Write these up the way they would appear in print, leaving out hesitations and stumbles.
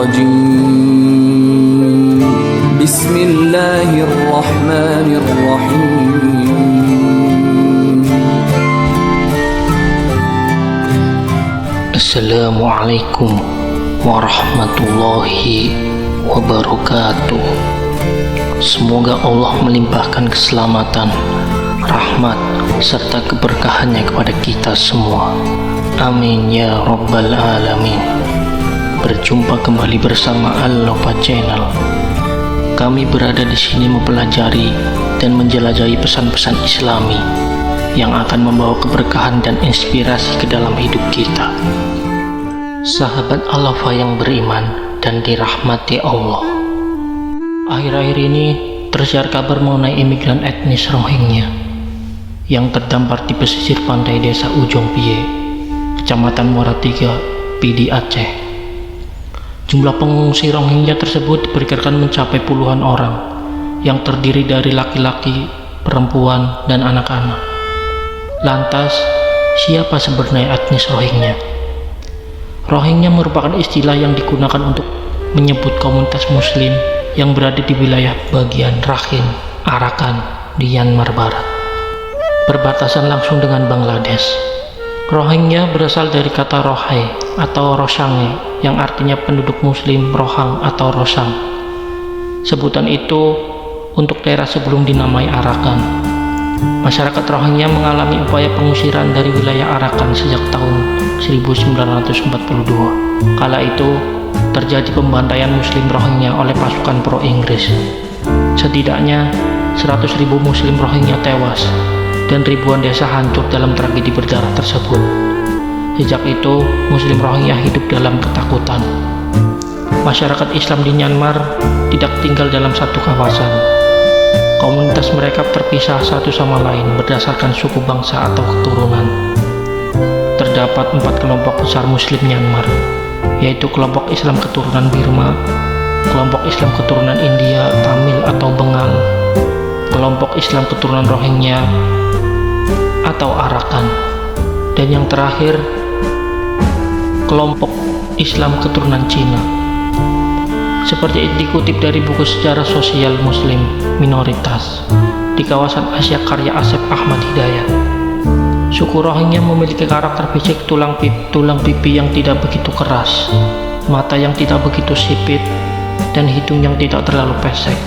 الرجيم بسم الله الرحمن الرحيم Assalamualaikum warahmatullahi wabarakatuh. Semoga Allah melimpahkan keselamatan, rahmat, serta keberkahannya kepada kita semua. Amin ya rabbal alamin. Berjumpa kembali bersama Al-Lofa Channel. Kami berada di sini mempelajari dan menjelajahi pesan-pesan Islami yang akan membawa keberkahan dan inspirasi ke dalam hidup kita. Sahabat Al-Lofa yang beriman dan dirahmati Allah, akhir-akhir ini tersiar kabar mengenai imigran etnis Rohingya yang terdampar di pesisir pantai desa Ujung Pie, Kecamatan Muara Tiga, Pidi, Aceh. Jumlah pengungsi Rohingya tersebut diperkirakan mencapai puluhan orang yang terdiri dari laki-laki, perempuan, dan anak-anak. Lantas, siapa sebenarnya etnis Rohingya? Rohingya merupakan istilah yang digunakan untuk menyebut komunitas muslim yang berada di wilayah bagian Rakhine, Arakan, di Myanmar Barat, berbatasan langsung dengan Bangladesh. Rohingya berasal dari kata Rohai atau Rosange yang artinya penduduk muslim Rohang atau Rosang. Sebutan itu untuk daerah sebelum dinamai Arakan. Masyarakat Rohingya mengalami upaya pengusiran dari wilayah Arakan sejak tahun 1942. Kala itu terjadi pembantaian muslim Rohingya oleh pasukan pro-Inggris. Setidaknya 100.000 muslim Rohingya tewas dan ribuan desa hancur dalam tragedi berdarah tersebut. Sejak itu, muslim Rohingya hidup dalam ketakutan. Masyarakat Islam di Myanmar tidak tinggal dalam satu kawasan. Komunitas mereka terpisah satu sama lain berdasarkan suku bangsa atau keturunan. Terdapat 4 kelompok besar muslim Myanmar, yaitu kelompok Islam keturunan Burma, kelompok Islam keturunan India, Tamil atau Bengal, kelompok Islam keturunan Rohingya atau Arakan, dan yang terakhir, kelompok Islam keturunan Cina. Seperti dikutip dari buku Sejarah Sosial Muslim Minoritas di kawasan Asia karya Asep Ahmad Hidayat, suku Rohingya memiliki karakter fisik tulang pipi yang tidak begitu keras, mata yang tidak begitu sipit, dan hidung yang tidak terlalu pesek.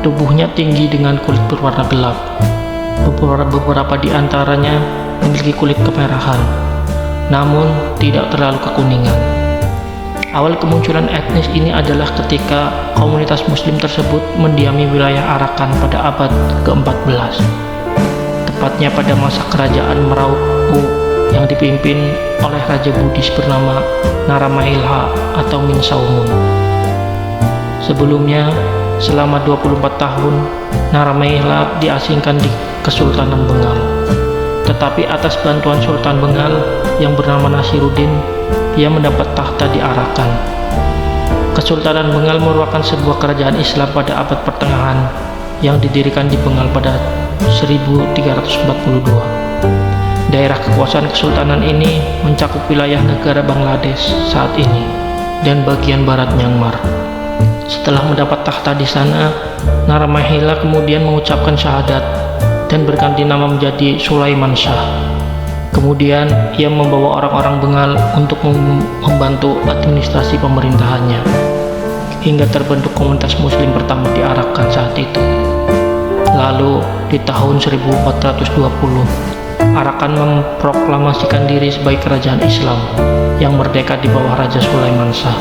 Tubuhnya tinggi dengan kulit berwarna gelap. Beberapa di antaranya memiliki kulit kemerahan, namun tidak terlalu kekuningan. Awal kemunculan etnis ini adalah ketika komunitas muslim tersebut mendiami wilayah Arakan pada abad ke-14, tepatnya pada masa kerajaan Merauke yang dipimpin oleh Raja Buddhis bernama Naramailha atau Min Saumun. Sebelumnya, selama 24 tahun, Naramailha diasingkan di Kesultanan Bengal. Tetapi atas bantuan Sultan Bengal yang bernama Nasiruddin, ia mendapat tahta di Arakan. Kesultanan Bengal merupakan sebuah kerajaan Islam pada abad pertengahan yang didirikan di Bengal pada 1342. Daerah kekuasaan kesultanan ini mencakup wilayah negara Bangladesh saat ini dan bagian barat Myanmar. Setelah mendapat tahta di sana, Naramaihla kemudian mengucapkan syahadat dan berganti nama menjadi Sulaiman Shah. Kemudian ia membawa orang-orang Bengal untuk membantu administrasi pemerintahannya hingga terbentuk komunitas muslim pertama di Arakan saat itu. Lalu di tahun 1420, Arakan memproklamasikan diri sebagai kerajaan Islam yang merdeka di bawah Raja Sulaiman Shah.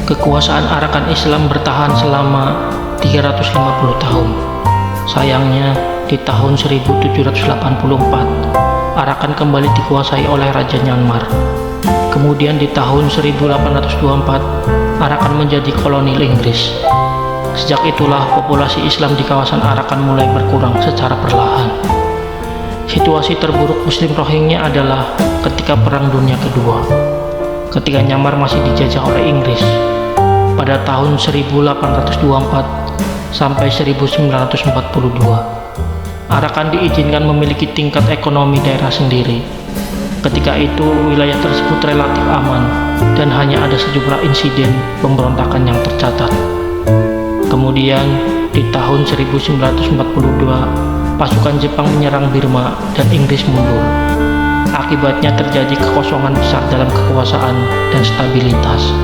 Kekuasaan Arakan Islam bertahan selama 350 tahun. Sayangnya, di tahun 1784, Arakan kembali dikuasai oleh Raja Myanmar. Kemudian di tahun 1824, Arakan menjadi koloni Inggris. Sejak itulah populasi Islam di kawasan Arakan mulai berkurang secara perlahan. Situasi terburuk muslim Rohingya adalah ketika Perang Dunia Kedua, ketika Myanmar masih dijajah oleh Inggris. Pada tahun 1824 sampai 1942, Arakan diizinkan memiliki tingkat ekonomi daerah sendiri. Ketika itu wilayah tersebut relatif aman dan hanya ada sejumlah insiden pemberontakan yang tercatat. Kemudian di tahun 1942 pasukan Jepang menyerang Burma dan Inggris mundur. Akibatnya terjadi kekosongan besar dalam kekuasaan dan stabilitas.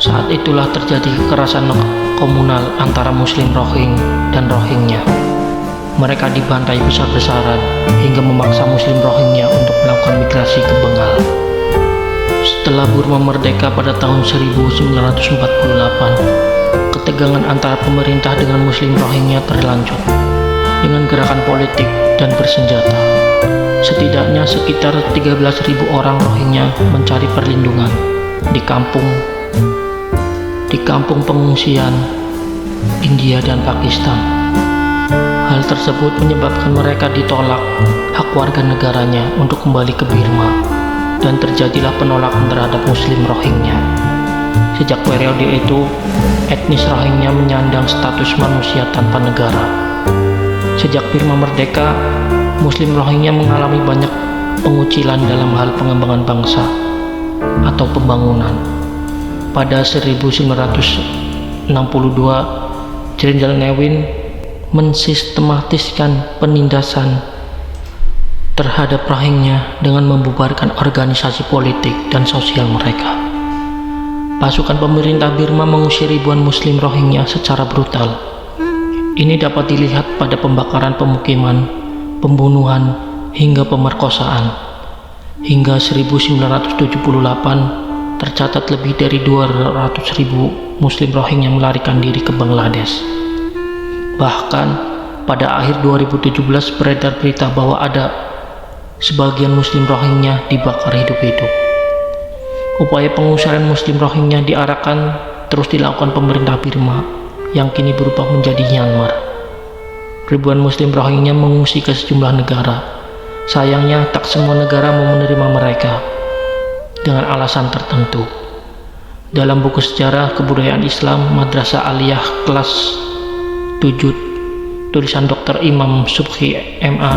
Saat itulah terjadi kekerasan komunal antara Muslim Rohingya dan Rohingya. Mereka dibantai besar-besaran hingga memaksa Muslim Rohingya untuk melakukan migrasi ke Bengal. Setelah Burma merdeka pada tahun 1948, ketegangan antara pemerintah dengan Muslim Rohingya berlanjut dengan gerakan politik dan bersenjata. Setidaknya sekitar 13.000 orang Rohingya mencari perlindungan di kampung pengungsian India dan Pakistan. Hal tersebut menyebabkan mereka ditolak hak warga negaranya untuk kembali ke Burma, dan terjadilah penolakan terhadap Muslim Rohingya. Sejak periode itu, etnis Rohingya menyandang status manusia tanpa negara. Sejak Burma merdeka, Muslim Rohingya mengalami banyak pengucilan dalam hal pengembangan bangsa atau pembangunan. Pada 1962, Jenderal Nevin mensistematiskan penindasan terhadap Rohingya dengan membubarkan organisasi politik dan sosial mereka. Pasukan pemerintah Burma mengusir ribuan Muslim Rohingya secara brutal. Ini dapat dilihat pada pembakaran pemukiman, pembunuhan, hingga pemerkosaan. Hingga 1978, tercatat lebih dari 200.000 Muslim Rohingya melarikan diri ke Bangladesh. Bahkan pada akhir 2017 beredar berita bahwa ada sebagian Muslim Rohingya dibakar hidup-hidup. Upaya pengusiran Muslim Rohingya diarahkan terus dilakukan pemerintah Burma yang kini berubah menjadi Myanmar. Ribuan Muslim Rohingya mengungsi ke sejumlah negara. Sayangnya tak semua negara mau menerima mereka dengan alasan tertentu. Dalam buku sejarah kebudayaan Islam Madrasah Aliyah kelas 7 tulisan Dr. Imam Subhi MA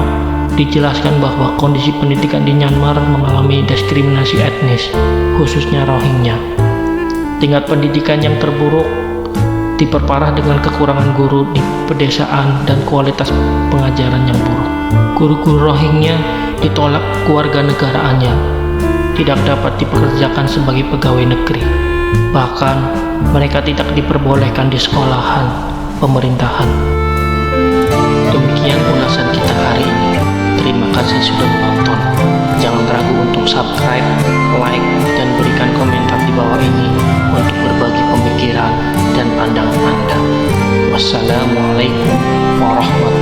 dijelaskan bahwa kondisi pendidikan di Myanmar mengalami diskriminasi etnis, khususnya Rohingya. Tingkat pendidikan yang terburuk diperparah dengan kekurangan guru di pedesaan dan kualitas pengajaran yang buruk. Guru-guru Rohingya ditolak kewarganegaraannya, tidak dapat dipekerjakan sebagai pegawai negeri. Bahkan mereka tidak diperbolehkan di sekolahan pemerintahan. Demikian ulasan kita hari ini. Terima kasih sudah menonton. Jangan ragu untuk subscribe, like, dan berikan komentar di bawah ini untuk berbagi pemikiran dan pandangan Anda. Wassalamualaikum warahmatullahi wabarakatuh.